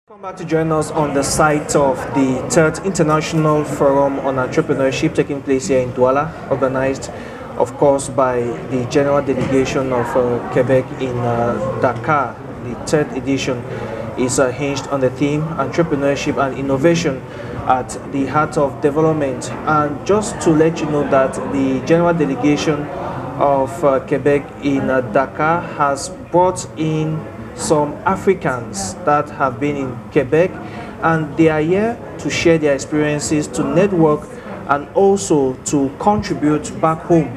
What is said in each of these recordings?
Come back to join us on the site of the third International Forum on Entrepreneurship taking place here in Douala, organized of course by the General Delegation of Quebec in Dakar. The third edition is hinged on the theme Entrepreneurship and Innovation at the Heart of Development. And just to let you know that the General Delegation of Quebec in Dakar has brought in some Africans that have been in Quebec, and they are here to share their experiences, to network, and also to contribute back home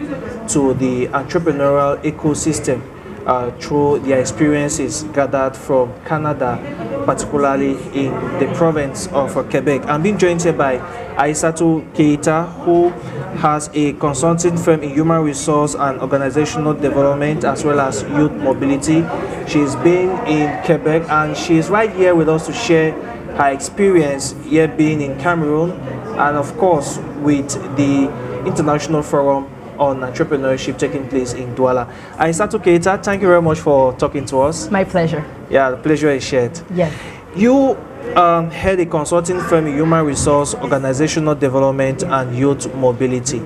to the entrepreneurial ecosystem through their experiences gathered from Canada, particularly in the province of Quebec. I'm being joined here by Aissatou Keita, who has a consulting firm in human resource and organizational development as well as youth mobility. She's been in Quebec and she's right here with us to share her experience here being in Cameroon and of course with the International Forum on Entrepreneurship taking place in Douala. Aissatou Keita, thank you very much for talking to us. My pleasure. Yeah, the pleasure is shared. Yes. You head a consulting firm in human resource, organizational development, and youth mobility.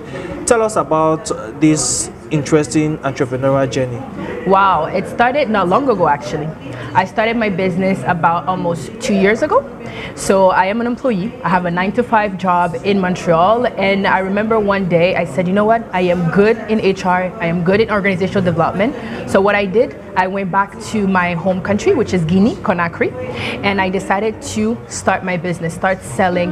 Tell us about this interesting entrepreneurial journey. Wow, it started not long ago actually. I started my business about almost 2 years ago. So I am an employee. I have a 9-to-5 job in Montreal, and I remember one day I said, you know what, I am good in HR, I am good in organizational development. So what I did, I went back to my home country, which is Guinea, Conakry, and I decided to start my business, start selling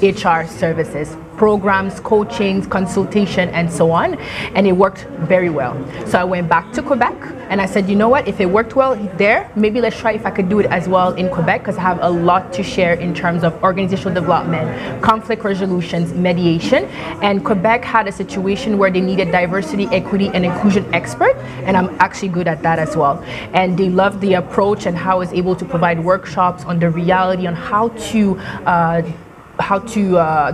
HR services, programs, coachings, consultation, and so on, and it worked very well. So I went back to Quebec and I said, you know what, if it worked well there, maybe let's try if I could do it as well in Quebec, because I have a lot to share in terms of organizational development, conflict resolutions, mediation, and Quebec had a situation where they needed diversity, equity, and inclusion expert, and I'm actually good at that as well. And they loved the approach and how I was able to provide workshops on the reality on how to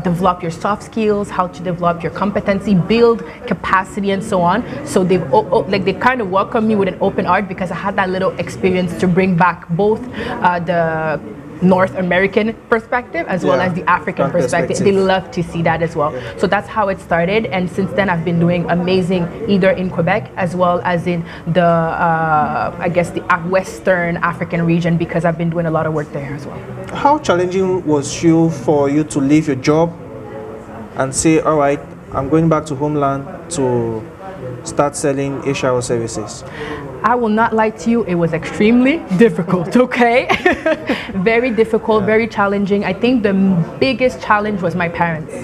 develop your soft skills, how to develop your competency, build capacity, and so on. So they kind of welcomed me with an open heart because I had that little experience to bring back both the North American perspective as well as the African perspective. They love to see that as well. Yeah. So that's how it started, and since then I've been doing amazing either in Quebec as well as in the I guess the Western African region, because I've been doing a lot of work there as well. How challenging was you for you to leave your job and say, all right, I'm going back to homeland to start selling HR services? I will not lie to you, it was extremely difficult, okay? Very difficult, very challenging. I think the biggest challenge was my parents.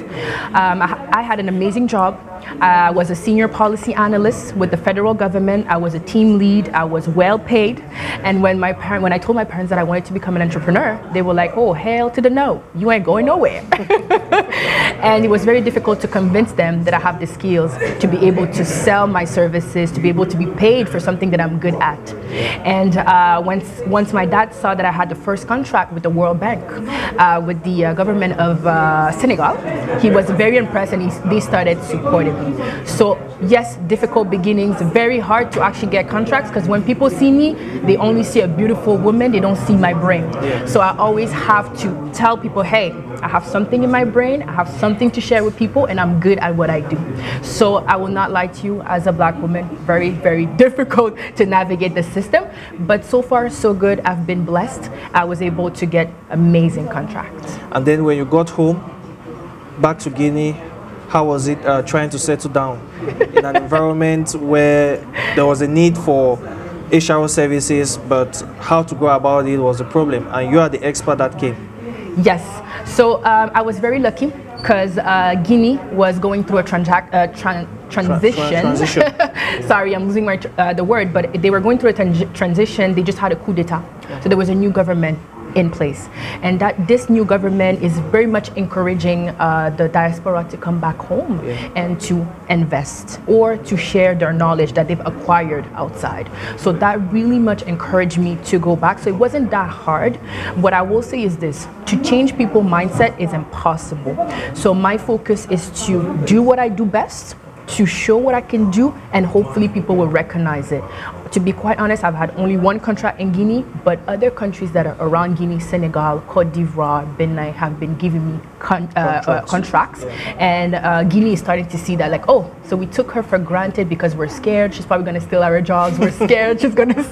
I had an amazing job. I was a senior policy analyst with the federal government. I was a team lead. I was well paid. And when I told my parents that I wanted to become an entrepreneur, they were like, oh, hell to the no. You ain't going nowhere. And it was very difficult to convince them that I have the skills to be able to sell my services, to be able to be paid for something that I'm good at. And once my dad saw that I had the first contract with the World Bank, with the government of Senegal, he was very impressed and they started supporting me. So yes, difficult beginnings, very hard to actually get contracts, because when people see me, they only see a beautiful woman, they don't see my brain. Yeah. So I always have to tell people, hey, I have something in my brain, I have something to share with people, and I'm good at what I do. So I will not lie to you, as a black woman, very, very difficult to navigate the system, but so far so good. I've been blessed. I was able to get amazing contracts. And then when you got home, back to Guinea, how was it trying to settle down in an environment where there was a need for HR services, but how to go about it was a problem, and you are the expert that came? Yes. So I was very lucky because Guinea was going through a transition. Sorry, I'm losing the word, but they were going through a transition. They just had a coup d'etat. So there was a new government in place, and that this new government is very much encouraging the diaspora to come back home and to invest or to share their knowledge that they've acquired outside. So that really much encouraged me to go back. So it wasn't that hard. What I will say is this: to change people's mindset is impossible. So my focus is to do what I do best, to show what I can do, and hopefully people will recognize it. To be quite honest, I've had only one contract in Guinea, but other countries that are around Guinea, Senegal, Cote d'Ivoire, Benin have been giving me contracts. And Guinea is starting to see that, like, oh, so we took her for granted because we're scared. She's probably going to steal our jobs. We're scared she's going to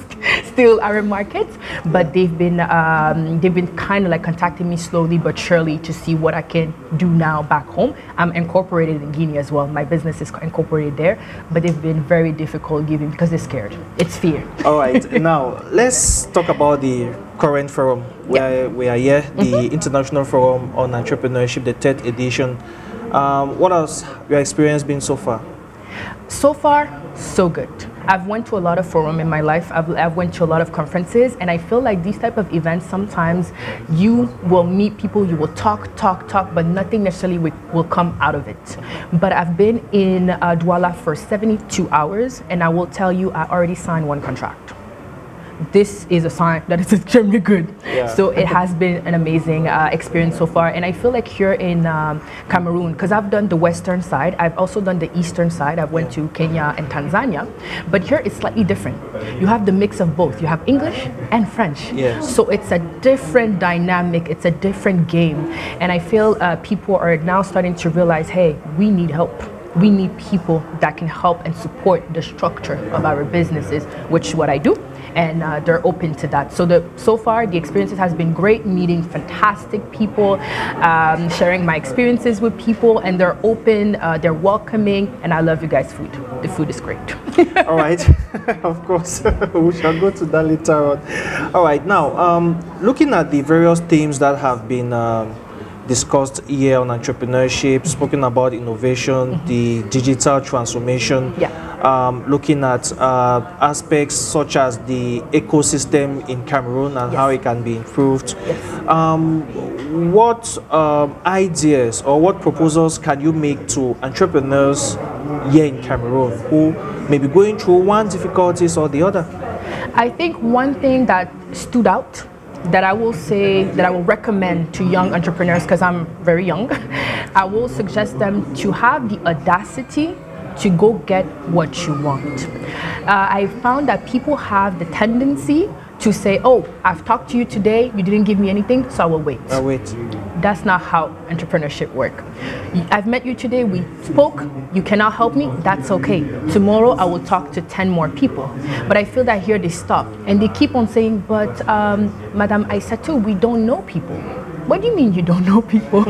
steal our markets. But they've been kind of like contacting me slowly but surely to see what I can do now back home. I'm incorporated in Guinea as well. My business is incorporated there, but they've been very difficult giving because they're scared. It's fear. All right. Now let's talk about the current forum where we are here, the International Forum on Entrepreneurship, the 3rd edition. What has your experience been so far? So far, so good. I've went to a lot of forums in my life. I've went to a lot of conferences, and I feel like these type of events, sometimes you will meet people, you will talk, but nothing necessarily will come out of it. But I've been in Douala for 72 hours, and I will tell you, I already signed one contract. This is a sign that it's extremely good. Yeah. So it has been an amazing experience so far. And I feel like here in Cameroon, because I've done the western side, I've also done the eastern side. I've went to Kenya and Tanzania. But here it's slightly different. You have the mix of both. You have English and French. Yes. So it's a different dynamic. It's a different game. And I feel people are now starting to realize, hey, we need help. We need people that can help and support the structure of our businesses, which is what I do. And they're open to that. So far, the experiences has been great, meeting fantastic people, sharing my experiences with people, and they're open, they're welcoming, and I love you guys' food. The food is great. All right, of course, we shall go to that later on. All right, now, looking at the various themes that have been discussed here on entrepreneurship, spoken about innovation, the digital transformation, looking at aspects such as the ecosystem in Cameroon and how it can be improved. What ideas or what proposals can you make to entrepreneurs here in Cameroon who may be going through one difficulties or the other? I think one thing that stood out that I will say, that I will recommend to young entrepreneurs, because I'm very young, I will suggest them to have the audacity to go get what you want. I found that people have the tendency to say, oh, I've talked to you today, you didn't give me anything, so I will wait. I'll wait. That's not how entrepreneurship works. I've met you today, we spoke, you cannot help me, that's okay. Tomorrow I will talk to 10 more people. But I feel that here they stop and they keep on saying, but Madam Aissatou, we don't know people. What do you mean you don't know people?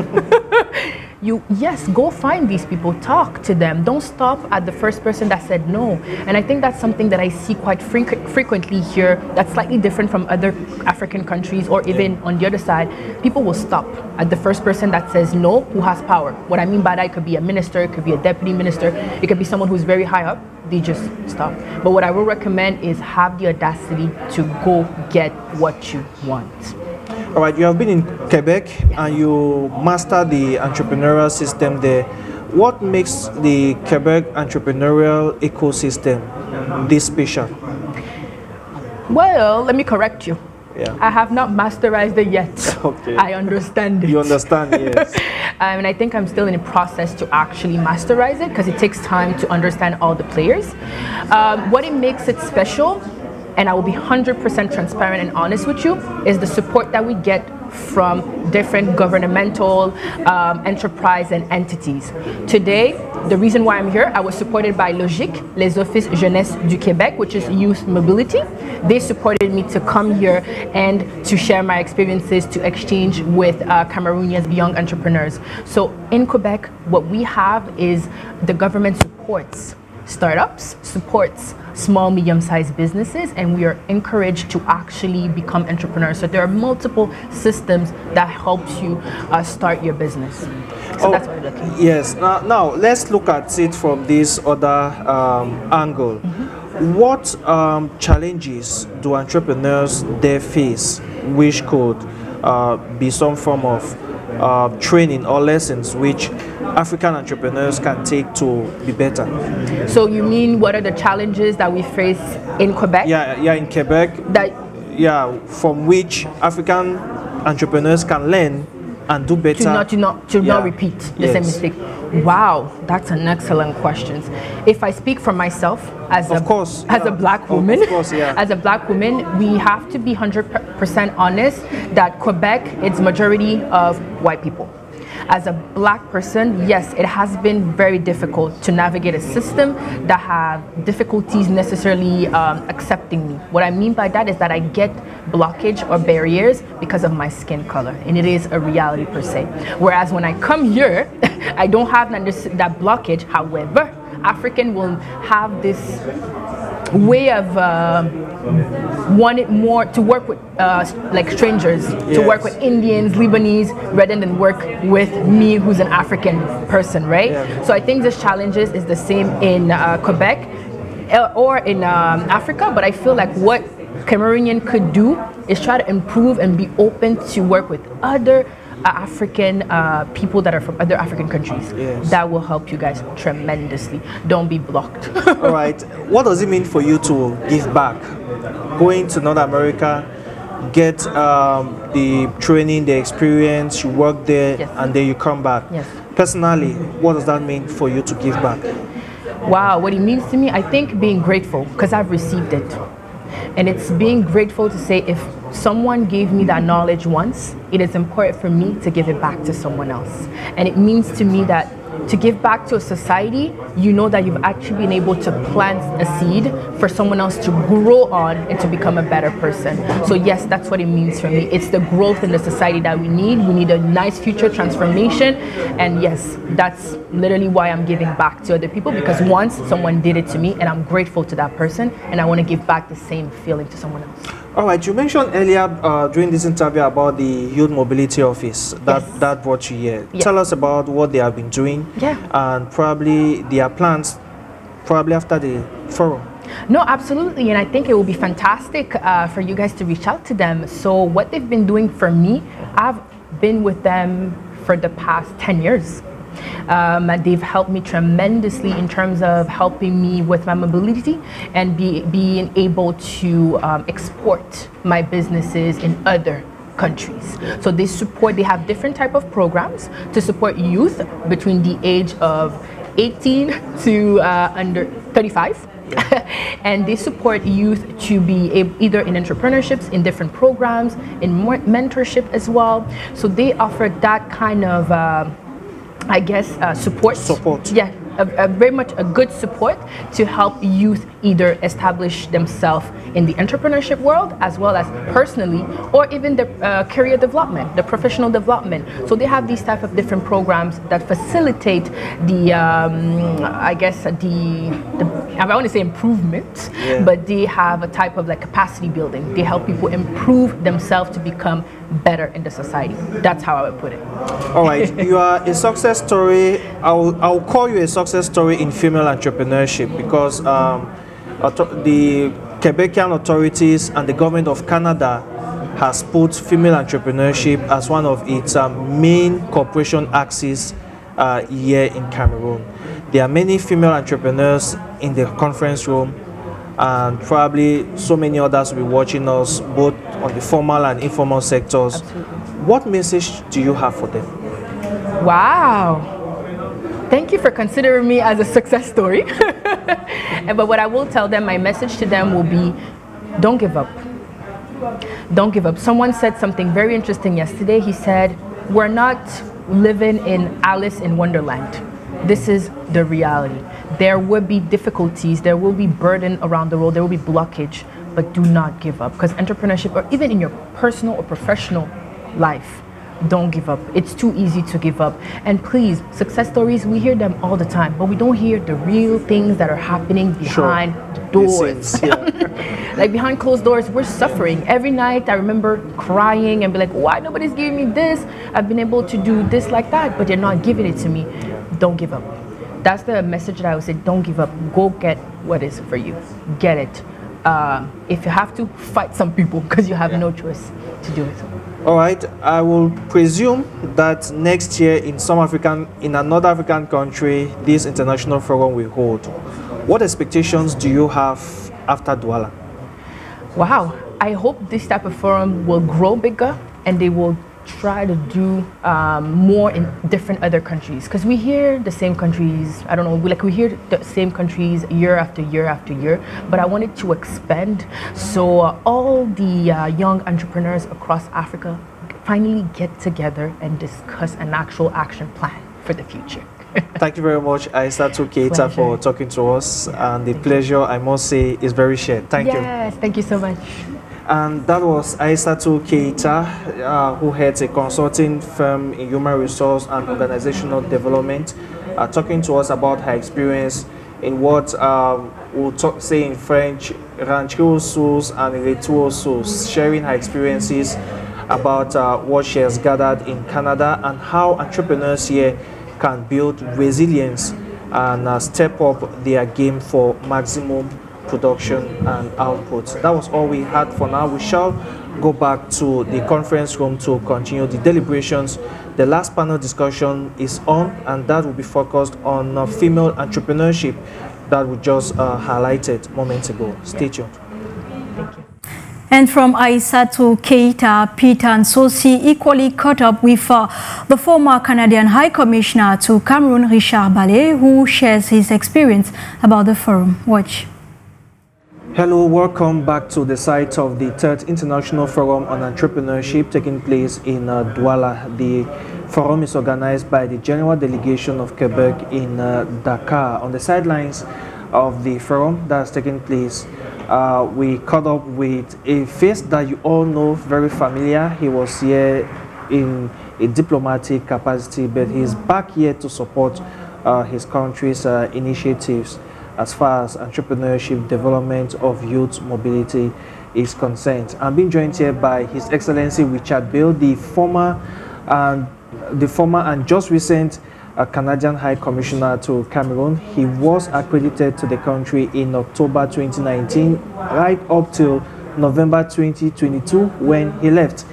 Yes, go find these people, talk to them. Don't stop at the first person that said no. And I think that's something that I see quite frequently here that's slightly different from other African countries, or even on the other side. People will stop at the first person that says no, who has power. What I mean by that, it could be a minister, it could be a deputy minister, it could be someone who's very high up. They just stop. But what I will recommend is have the audacity to go get what you want. All right, you have been in Quebec and you mastered the entrepreneurial system there. What makes the Quebec entrepreneurial ecosystem this special? Well, let me correct you. Yeah. I have not masterized it yet. Okay. I understand it. You understand, yes. And I think I'm still in the process to actually masterize it because it takes time to understand all the players. What it makes it special, and I will be 100% transparent and honest with you, is the support that we get from different governmental enterprise and entities. Today, the reason why I'm here, I was supported by Logique, les Offices Jeunesse du Québec, which is youth mobility. They supported me to come here and to share my experiences, to exchange with Cameroonians, young entrepreneurs. So in Quebec, what we have is the government supports startups, supports small, medium-sized businesses, and we are encouraged to actually become entrepreneurs. So there are multiple systems that helps you start your business. So that's what we're looking at. Yes. Now let's look at it from this other angle. What challenges do entrepreneurs there face, which could be some form of training or lessons which African entrepreneurs can take to be better? So you mean what are the challenges that we face in Quebec? Yeah, in Quebec. From which African entrepreneurs can learn and do better, to not repeat the same mistake. Wow, that's an excellent question. If I speak for myself as a black woman, as a black woman, we have to be 100% honest that Quebec is majority of white people. As a black person, yes, it has been very difficult to navigate a system that have difficulties necessarily accepting me. What I mean by that is that I get blockage or barriers because of my skin color, and it is a reality per se. Whereas when I come here, I don't have that blockage. However, African will have this way of wanted more to work with like strangers, to work with Indians, Lebanese, rather than work with me who's an African person, right? So I think this challenges is the same in Quebec or in Africa, but I feel like what Cameroonian could do is try to improve and be open to work with other African people that are from other African countries. That will help you guys tremendously. Don't be blocked. All right. What does it mean for you to give back? Going to North America, get the training, the experience, you work there, and then you come back. Personally, what does that mean for you to give back? Wow, what it means to me, I think being grateful, because I've received it. And it's being grateful to say if someone gave me that knowledge once, it is important for me to give it back to someone else. And it means to me that to give back to a society, you know that you've actually been able to plant a seed for someone else to grow on and to become a better person. So yes, that's what it means for me. It's the growth in the society that we need. We need a nice future transformation. And yes, that's literally why I'm giving back to other people, because once someone did it to me and I'm grateful to that person, and I want to give back the same feeling to someone else. All right, you mentioned earlier during this interview about the Youth Mobility Office that brought you here. Tell us about what they have been doing and probably their plans probably after the forum. No, absolutely, and I think it will be fantastic for you guys to reach out to them. So what they've been doing for me, I've been with them for the past 10 years. They've helped me tremendously in terms of helping me with my mobility and being able to export my businesses in other countries. So they have different type of programs to support youth between the age of 18 to under 35. And they support youth to be either in entrepreneurships, in different programs, in mentorship as well. So they offer that kind of I guess support. Yeah, very much a good support to help youth either establish themselves in the entrepreneurship world as well as personally, or even the career development, the professional development. So they have these type of different programs that facilitate the I guess I want to say improvement, but they have a type of like capacity building. They help people improve themselves to become better in the society. That's how I would put it. All right, you are a success story. I'll call you a success story in female entrepreneurship because the Quebecian authorities and the government of Canada has put female entrepreneurship as one of its main cooperation axes here in Cameroon. There are many female entrepreneurs in the conference room, and probably so many others will be watching us both on the formal and informal sectors. Absolutely. What message do you have for them? Wow. Thank you for considering me as a success story. But what I will tell them, my message to them will be, don't give up. Don't give up. Someone said something very interesting yesterday. He said, we're not living in Alice in Wonderland. This is the reality. There will be difficulties, there will be burden around the road, there will be blockage, but do not give up. Because entrepreneurship, or even in your personal or professional life, don't give up. It's too easy to give up. And please, success stories, we hear them all the time, but we don't hear the real things that are happening behind the doors. Like behind closed doors, we're suffering. Every night I remember crying and be like, why nobody's giving me this? I've been able to do this like that, but they're not giving it to me. Don't give up. That's the message that I would say. Don't give up. Go get what is for you. Get it. If you have to, fight some people because you have no choice to do it. All right. I will presume that next year in another African country, this international forum will hold. What expectations do you have after Douala? Wow. I hope this type of forum will grow bigger and they will try to do more in different other countries, because we hear the same countries, I don't know, we hear the same countries year after year after year, but I wanted to expand, so all the young entrepreneurs across Africa finally get together and discuss an actual action plan for the future. Thank you very much, Aissatou Keita, for talking to us, and the pleasure, I must say, is very shared. Thank you. Yes, thank you so much. And that was Aissatou Keita, who heads a consulting firm in human resource and organizational development, talking to us about her experience in what we'll say in French, rentrer sous and retour sous, sharing her experiences about what she has gathered in Canada and how entrepreneurs here can build resilience and step up their game for maximum production and output. That was all we had for now. We shall go back to the conference room to continue the deliberations. The last panel discussion is on, and that will be focused on female entrepreneurship that we just highlighted moments ago. Stay tuned. Thank you. And from Aissatou Keita, Peter Nsoesie equally caught up with the former Canadian High Commissioner to Cameroon Richard Bale, who shares his experience about the forum. Watch. Hello, welcome back to the site of the 3rd International Forum on Entrepreneurship taking place in Douala. The forum is organized by the General Delegation of Quebec in Dakar. On the sidelines of the forum that's taking place, we caught up with a face that you all know, very familiar. He was here in a diplomatic capacity, but he's back here to support his country's initiatives as far as entrepreneurship, development of youth mobility is concerned. I'm being joined here by His Excellency Richard Bale, the former and just recent Canadian High Commissioner to Cameroon. He was accredited to the country in October 2019, right up till November 2022 when he left.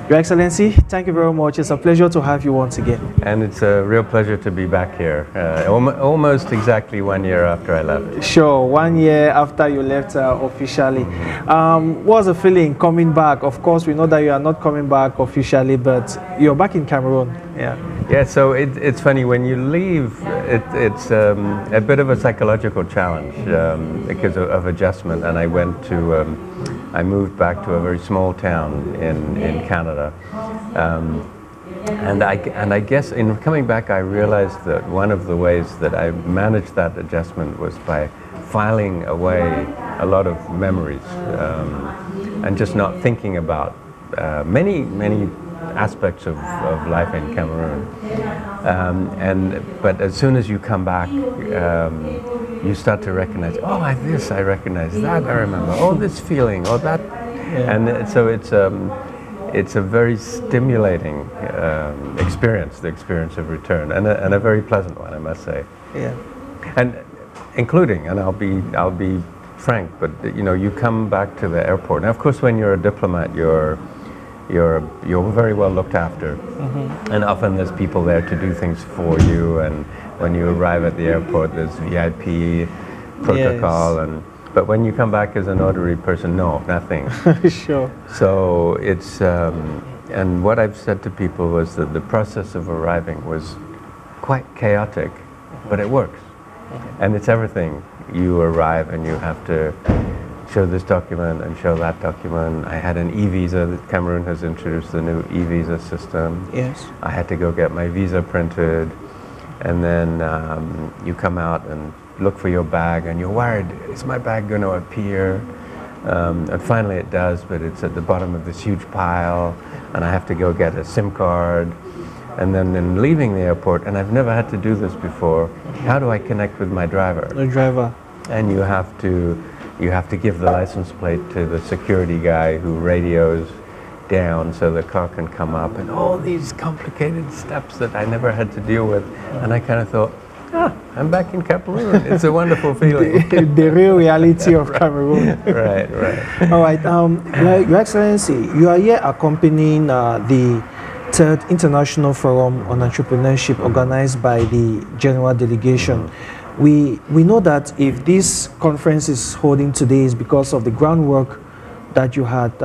Your Excellency, thank you very much. It's a pleasure to have you once again. And it's a real pleasure to be back here, almost exactly 1 year after I left. Sure, 1 year after you left officially. What's the feeling coming back? Of course, we know that you are not coming back officially, but you're back in Cameroon. Yeah, so it's funny, when you leave, it's a bit of a psychological challenge because of adjustment, and I moved back to a very small town in Canada, and I guess in coming back I realized that one of the ways that I managed that adjustment was by filing away a lot of memories and just not thinking about many aspects of life in Cameroon, but as soon as you come back, you start to recognize, oh, I recognize that, I remember, oh, this feeling, oh, that, and so it's a very stimulating experience, the experience of return, and a very pleasant one, I must say. Yeah. And including, and I'll be frank, but you come back to the airport, and of course, when you're a diplomat, you're very well looked after, and often there's people there to do things for you, and when you arrive at the airport there's VIP protocol, yes. But when you come back as an ordinary person, no, nothing. Sure. So it's and what I've said to people was that the process of arriving was quite chaotic, but it works, and it's everything. You arrive and you have to show this document and show that document. I had an e-visa. Cameroon has introduced the new e-visa system. Yes. I had to go get my visa printed, and then you come out and look for your bag, and you're worried, is my bag going to appear? And finally it does, but it's at the bottom of this huge pile, and I have to go get a SIM card. And then in leaving the airport, and I've never had to do this before, how do I connect with my driver? The driver. And you have to give the license plate to the security guy who radios down so the car can come up, and all these complicated steps that I never had to deal with. And I kind of thought, I'm back in Cameroon. It's a wonderful feeling. The real reality of Cameroon. Right. All right. Your Excellency, you are here accompanying the 3rd International Forum on Entrepreneurship organized by the General Delegation. We know that if this conference is holding today is because of the groundwork that you had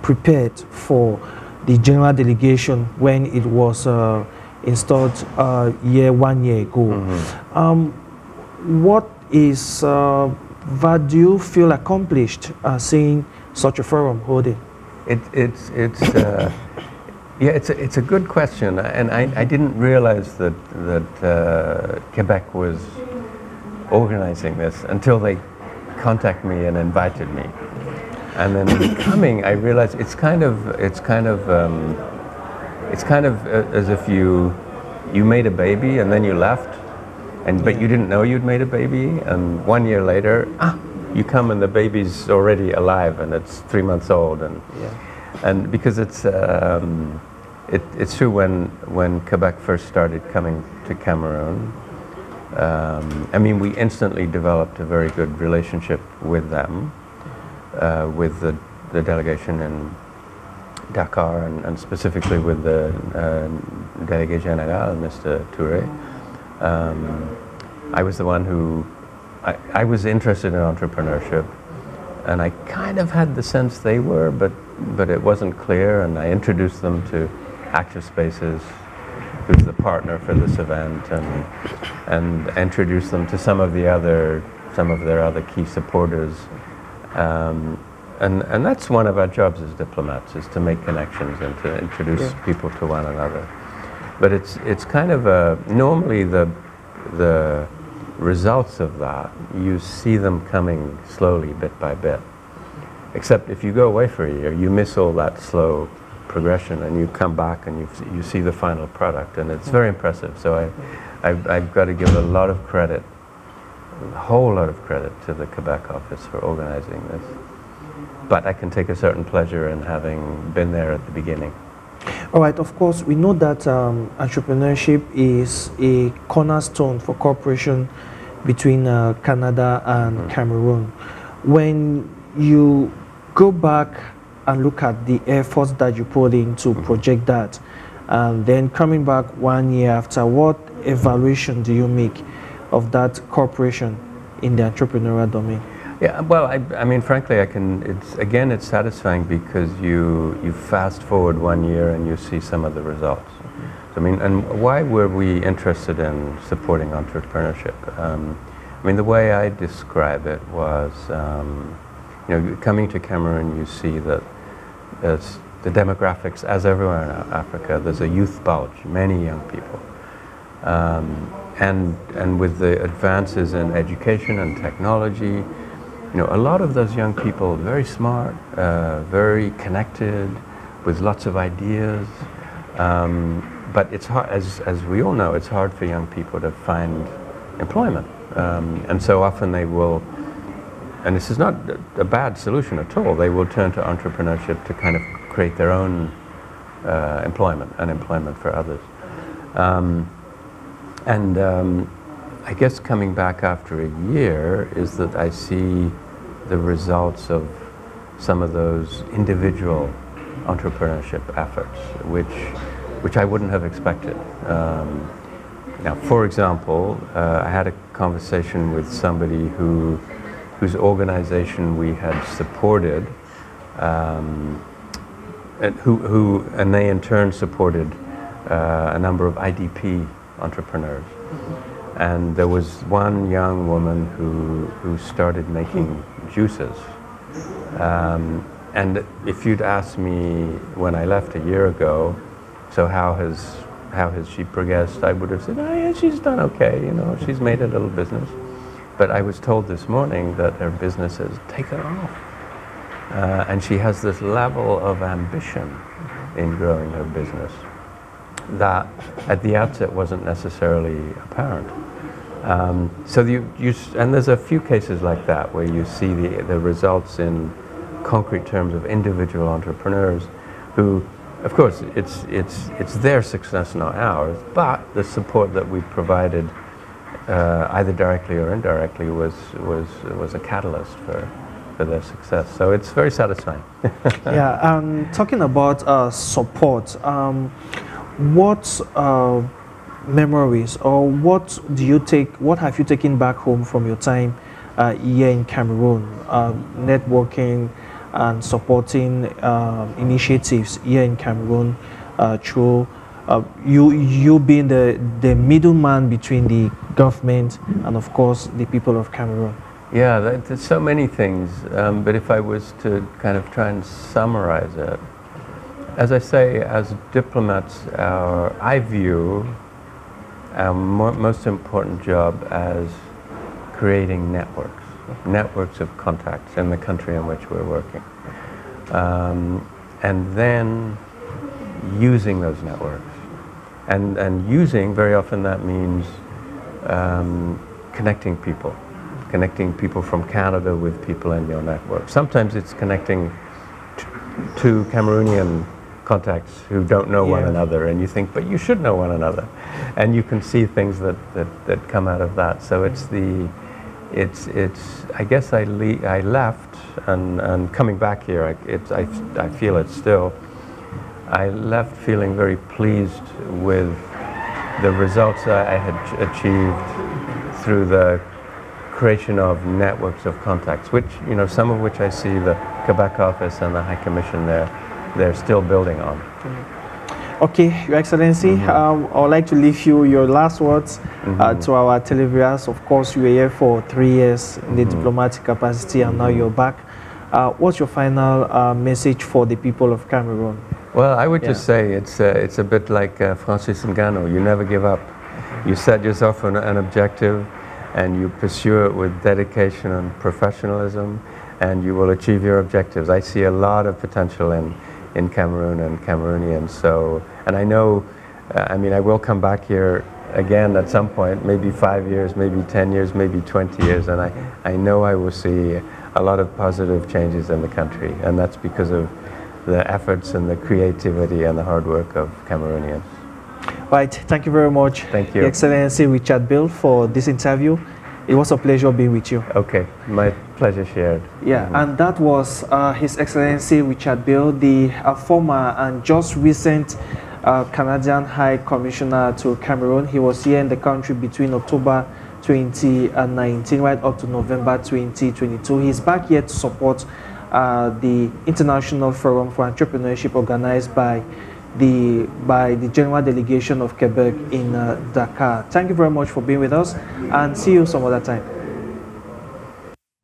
prepared for the General Delegation when it was installed 1 year ago. What is that do you feel accomplished seeing such a forum holding? Yeah, it's a good question, and I didn't realize that Quebec was organizing this until they contacted me and invited me, and then coming, I realized it's kind of as if you made a baby and then you left, but you didn't know you'd made a baby, and 1 year later, you come and the baby's already alive and it's 3 months old, and because it's true when Quebec first started coming to Cameroon, I mean, we instantly developed a very good relationship with them, with the delegation in Dakar, and specifically with the Délégué Général, Mr. Touré. I was the one who, I was interested in entrepreneurship, and I kind of had the sense they were, but it wasn't clear, and I introduced them to Active Spaces, who's the partner for this event, and introduced them to some of their other key supporters. And that's one of our jobs as diplomats, is to make connections and to introduce people to one another. But it's kind of normally the results of that, you see them coming slowly, bit by bit. Except if you go away for a year, you miss all that slow progression, and you come back and you see the final product, and it's very impressive. So I've got to give a lot of credit, a whole lot of credit to the Quebec office for organizing this. But I can take a certain pleasure in having been there at the beginning. All right, of course, we know that entrepreneurship is a cornerstone for cooperation between Canada and Cameroon. When you go back and look at the efforts that you put in to project that, and then coming back 1 year after, what evaluation do you make of that cooperation in the entrepreneurial domain? Yeah, well, I mean, frankly, it's satisfying because you fast forward 1 year and you see some of the results. So, I mean, and why were we interested in supporting entrepreneurship? I mean, the way I describe it was, you know, coming to Cameroon, you see that the demographics, as everywhere in Africa, there's a youth bulge, many young people. And with the advances in education and technology, you know, a lot of those young people, very smart, very connected, with lots of ideas. But it's hard, as we all know, it's hard for young people to find employment. And so often they will, and this is not a bad solution at all, they will turn to entrepreneurship to kind of create their own employment and employment for others. I guess coming back after a year is that I see the results of some of those individual entrepreneurship efforts, which I wouldn't have expected. Now, for example, I had a conversation with somebody whose organization we had supported, and they in turn supported a number of IDP entrepreneurs. And there was one young woman who started making juices. And if you'd asked me when I left a year ago, so how has she progressed, I would have said, oh yeah, she's done okay, you know, she's made a little business. But I was told this morning that her business has taken off. And she has this level of ambition in growing her business that at the outset wasn't necessarily apparent. So and there's a few cases like that where you see the results in concrete terms of individual entrepreneurs who, of course, it's their success, not ours, but the support that we provided, either directly or indirectly, was a catalyst for their success. So it's very satisfying. Yeah, talking about support, what memories or what have you taken back home from your time here in Cameroon, networking and supporting initiatives here in Cameroon through you being the middleman between the government and, of course, the people of Cameroon. Yeah, there's so many things, but if I was to kind of try and summarize it, as I say, as diplomats, I view our most important job as creating networks of contacts in the country in which we're working. And then using those networks. And using, very often that means connecting people from Canada with people in your network. Sometimes it's connecting to Cameroonian contacts who don't know one another, and you think, but you should know one another. And you can see things that come out of that. So I guess I left, and coming back here, I feel it still. I left feeling very pleased with the results I had achieved through the creation of networks of contacts, which, some of which I see the Quebec office and the High Commission they're still building on. Okay, Your Excellency, I would like to leave you your last words to our televiewers. Of course, you were here for 3 years in the diplomatic capacity, and now you're back. What's your final message for the people of Cameroon? Well, I would just say it's a bit like Francis Ngannou. You never give up. You set yourself an objective, and you pursue it with dedication and professionalism, and you will achieve your objectives. I see a lot of potential in Cameroon and Cameroonians. So, and I know, I will come back here again at some point, maybe 5 years, maybe 10 years, maybe 20 years, and I know I will see a lot of positive changes in the country, and that's because of the efforts and the creativity and the hard work of Cameroonians. Right, thank you very much. Thank you. Your Excellency Richard Bale, for this interview. It was a pleasure being with you. Okay, my pleasure shared. Yeah, and that was His Excellency Richard Bale, the former and just recent Canadian High Commissioner to Cameroon. He was here in the country between October 2019 right up to November 2022. He's back here to support the International Forum for Entrepreneurship organized by the General Delegation of Quebec in Dakar. Thank you very much for being with us, and see you some other time.